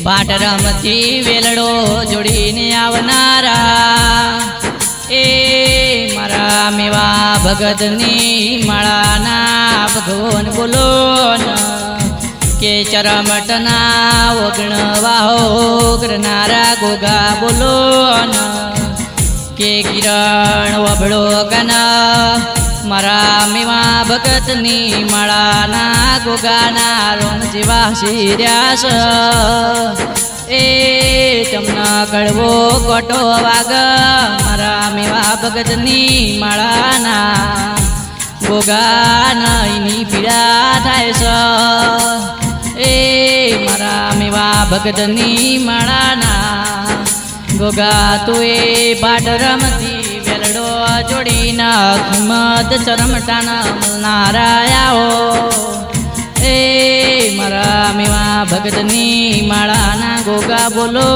ભાટ રમતી વેલડો જોડીને આવનારા એ મારા મેવા ભગતની માળાના ભગવાન બોલો કે ચરમટના ઓગણ વાહો કરનારા ગોગા બોલો કે કિરણ વભળો કના મારા મેવા ભગતની માળાના ગોગાના રોણ જેવા શિર્યાસ એ તમને કડવો કોટો વાગ મારા મેવા ભગતની માળાના ગોગાના એની પીડા થાય છે એ મારા મેવા ભગતની માળાના ગોગા તું એ ભાટ રમતી વેલડો જોડીના કિંમત ચરમટાના મળનારાયાઓ એ મારા મેવા ભગતની માળાના ગોગા બોલો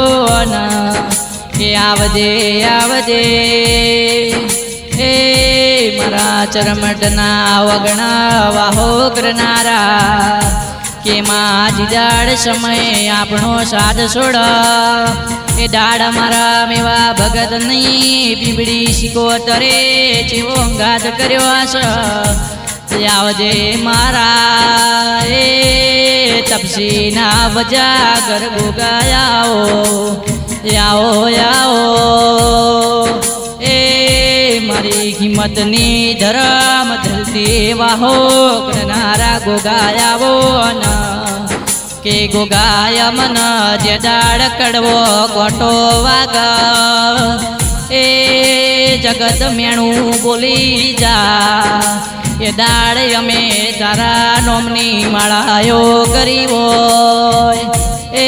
કે આવજે આવજે એ મારા ચરમટના વગણ વાહો કરનારા કે માં જીદાડ સમય આપણો સાથ છોડ એ દાડ મારા મેવા ભગતની પીબડી શિકોતરે જેવો અંગાત કર્યો છે આવજે મારા એ તપસીના વજાગર ગોગાયાઓ આવો આવો એ મારી કિંમતની ધરમ ધરતી વાહો કરનારા ગોગાયાવો કે ગોગાય મન જે દાડ કડવો કોટો વાગ એ જગત મેણું બોલી જા એ દાડ અમે તારા નોમની માળાયો કરી હોય એ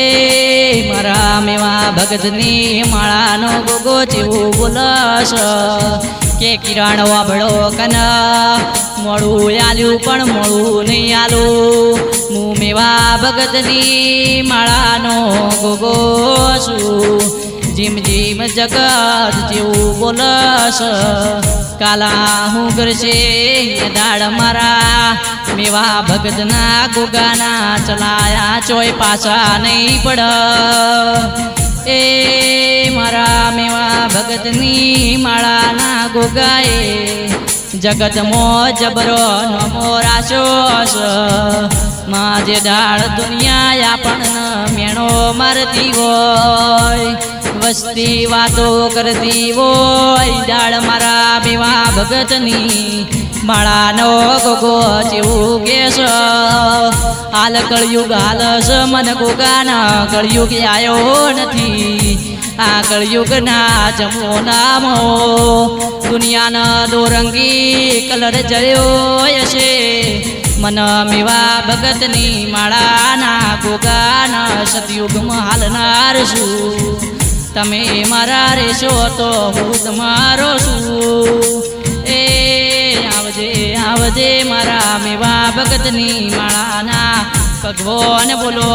મારા મેવા ભગતની માળાનો ગોગો જેવું બોલશ કે કિરણ વાભળો કન મોડું આલ્યું પણ મોડું નહીં આલું હું મેવા ભગતની માળાનો ગોગો છું જીમ જીમ જગત જેવું બોલશ કાલા હું કરશે દાડ મારા મેવા ભગતના ગોગાના ચલાયા ચોય પાછા નહીં પડ એ મારા મેવા ભગતની માળાના ગોગાએ જગતમો જબરો નમો રાશોશ માં જે દાળ દુનિયા આપણને મેણો મારતી હોય વસ્તી વાતો કરતી હોય દાળ મારા મેવા ભગતની માળાનો ગોગો જેવું કેશ હાલ કળયુગ હાલ મન ગોગાના કળયુગ આવ્યો નથી આ કળયુગના જમો નામો દુનિયાના દોરંગી કલર જયો હશે મન મેવા ભગતની માળાના ગોગાના સતયુગમાં હાલનાર છું તમે મારા રહેશો તો હું તમારો છું એ આવજે આવજે મારા મેવા ભગતની માળાના ભગવાન બોલો